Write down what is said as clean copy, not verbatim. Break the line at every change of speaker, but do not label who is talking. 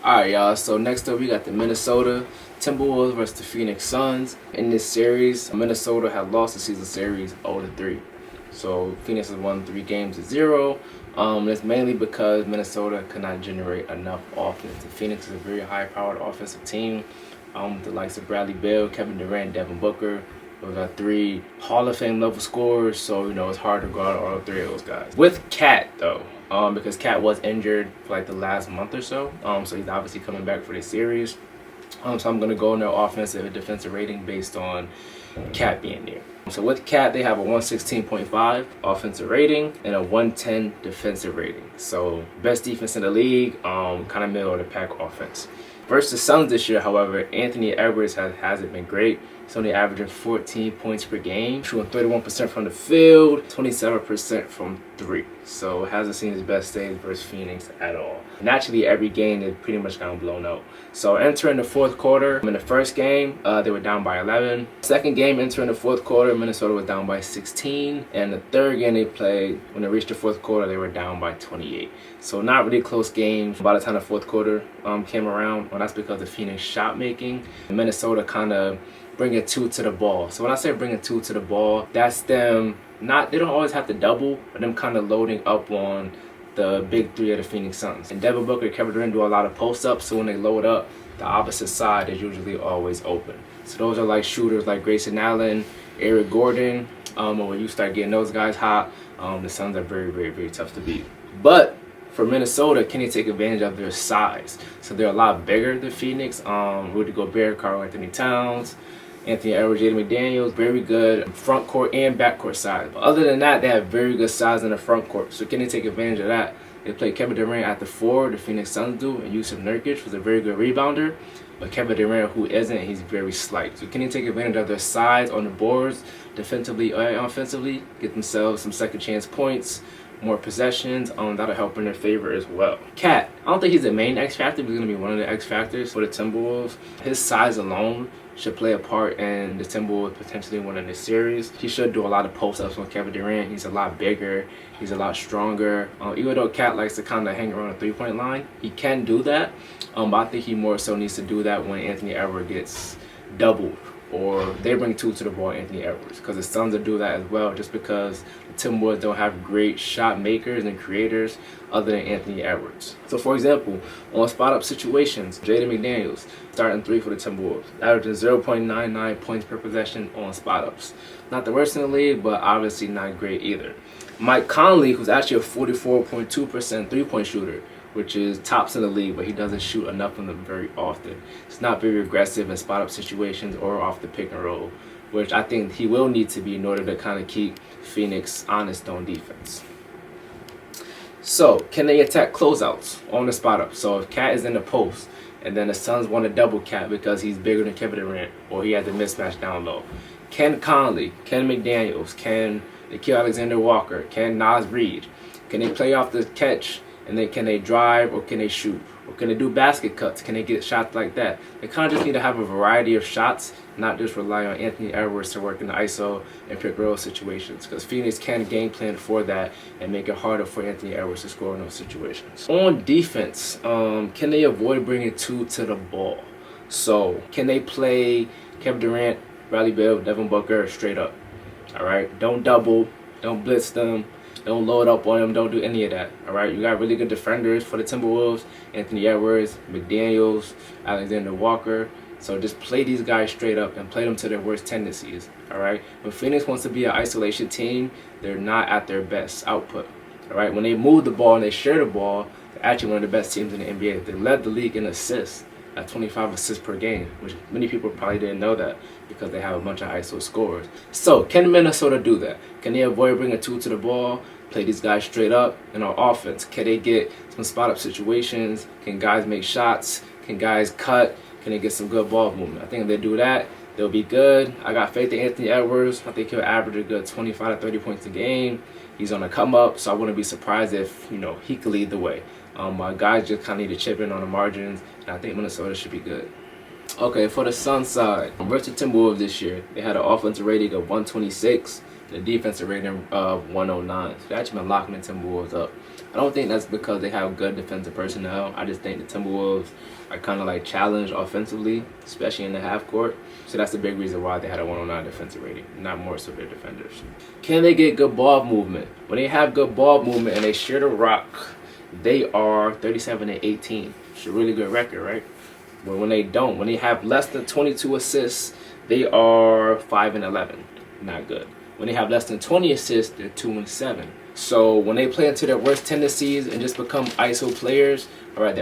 Alright, y'all, so next up we got the Minnesota Timberwolves versus the Phoenix Suns. In this series, Minnesota had lost the season series 0-3. So Phoenix has won 3 games to 0. That's mainly because Minnesota could not generate enough offense. The Phoenix is a very high-powered offensive team. With the likes of Bradley Beal, Kevin Durant, Devin Booker. Those are 3 Hall of Fame level scorers, so it's hard to guard all 3 of those guys. With Cat though, because Cat was injured for like the last month or so, so he's obviously coming back for this series. So I'm gonna go in their offensive and defensive rating based on Cat being there. So with Cat, they have a 116.5 offensive rating and a 110 defensive rating. So best defense in the league, kind of middle of the pack offense. Versus the Suns this year, however, Anthony Edwards hasn't been great. He's only averaging 14 points per game, shooting 31% from the field, 27% from 3. So hasn't seen his best days versus Phoenix at all. Naturally, every game they've pretty much gotten blown out. So entering the fourth quarter, in the first game, they were down by 11. Second game, entering the fourth quarter, Minnesota was down by 16. And the third game they played, when they reached the fourth quarter, they were down by 28. So not really close games by the time the fourth quarter came around. Well, that's because of Phoenix shot making. Minnesota kind of bring a 2 to the ball. So when I say bring a 2 to the ball, that's them they don't always have to double, but them kind of loading up on the big 3 of the Phoenix Suns. And Devin Booker and Kevin Durant do a lot of post-ups, so when they load up, the opposite side is usually always open. So those are like shooters like Grayson Allen, Eric Gordon. When you start getting those guys hot, the Suns are very, very, very tough to beat. But for Minnesota, can they take advantage of their size? So they're a lot bigger than Phoenix. Rudy Gobert, Karl-Anthony Towns, Anthony Edwards, Jaden McDaniels, very good front court and back court side. But other than that, they have very good size in the front court. So can they take advantage of that? They play Kevin Durant at the 4, the Phoenix Suns do, and Yusuf Nurkic was a very good rebounder. But Kevin Durant, who isn't, he's very slight. So can they take advantage of their size on the boards, defensively or offensively, get themselves some second chance points, more possessions, that'll help in their favor as well. Cat, I don't think he's the main X factor, but he's going to be one of the X factors for the Timberwolves. His size alone should play a part in the Timberwolves potentially winning this series. He should do a lot of post-ups on Kevin Durant. He's a lot bigger. He's a lot stronger. Even though Cat likes to kind of hang around the 3-point line, he can do that. But I think he more so needs to do that when Anthony Edwards gets doubled, or they bring 2 to the ball, Anthony Edwards, because the Suns will do that as well, just because the Timberwolves don't have great shot makers and creators other than Anthony Edwards. So for example, on spot-up situations, Jaden McDaniels starting 3 for the Timberwolves, averaging 0.99 points per possession on spot-ups. Not the worst in the league, but obviously not great either. Mike Conley, who's actually a 44.2% 3-point shooter, which is tops in the league, but he doesn't shoot enough of them very often. It's not very aggressive in spot-up situations or off the pick and roll, which I think he will need to be in order to kind of keep Phoenix honest on defense. So, can they attack closeouts on the spot-up? So if Cat is in the post, and then the Suns want to double Cat because he's bigger than Kevin Durant, or he has a mismatch down low, can Conley, can McDaniels, can Nickeil Alexander-Walker, can Naz Reid, can they play off the catch? And then can they drive, or can they shoot? Or can they do basket cuts? Can they get shots like that? They kind of just need to have a variety of shots, not just rely on Anthony Edwards to work in the ISO and pick roll situations, because Phoenix can game plan for that and make it harder for Anthony Edwards to score in those situations. On defense, can they avoid bringing 2 to the ball? So can they play Kevin Durant, Bradley Beal, Devin Booker straight up? All right, don't double, don't blitz them. Don't load up on them. Don't do any of that. All right. You got really good defenders for the Timberwolves: Anthony Edwards, McDaniels, Alexander Walker. So just play these guys straight up and play them to their worst tendencies. All right. When Phoenix wants to be an isolation team, they're not at their best output. All right. When they move the ball and they share the ball, they're actually one of the best teams in the NBA. They led the league in assists at 25 assists per game, which many people probably didn't know that because they have a bunch of ISO scorers. So can Minnesota do that? Can they avoid bringing 2 to the ball, play these guys straight up in our offense? Can they get some spot-up situations? Can guys make shots? Can guys cut? Can they get some good ball movement? I think if they do that, they'll be good. I got faith in Anthony Edwards. I think he'll average a good 25 to 30 points a game. He's on a come-up, so I wouldn't be surprised if, he could lead the way. My guys just kind of need to chip in on the margins, and I think Minnesota should be good. Okay, for the Suns side, versus Timberwolves this year, they had an offensive rating of 126, the defensive rating of 109. So they actually been locking the Timberwolves up. I don't think that's because they have good defensive personnel. I just think the Timberwolves are kind of like challenged offensively, especially in the half court. So that's the big reason why they had a 109 defensive rating, not more so their defenders. Can they get good ball movement? When they have good ball movement and they share the rock, they are 37-18. It's a really good record, right? But when they don't, when they have less than 22 assists, they are 5-11. Not good. When they have less than 20 assists, they're 2-7. So when they play into their worst tendencies and just become ISO players, all right,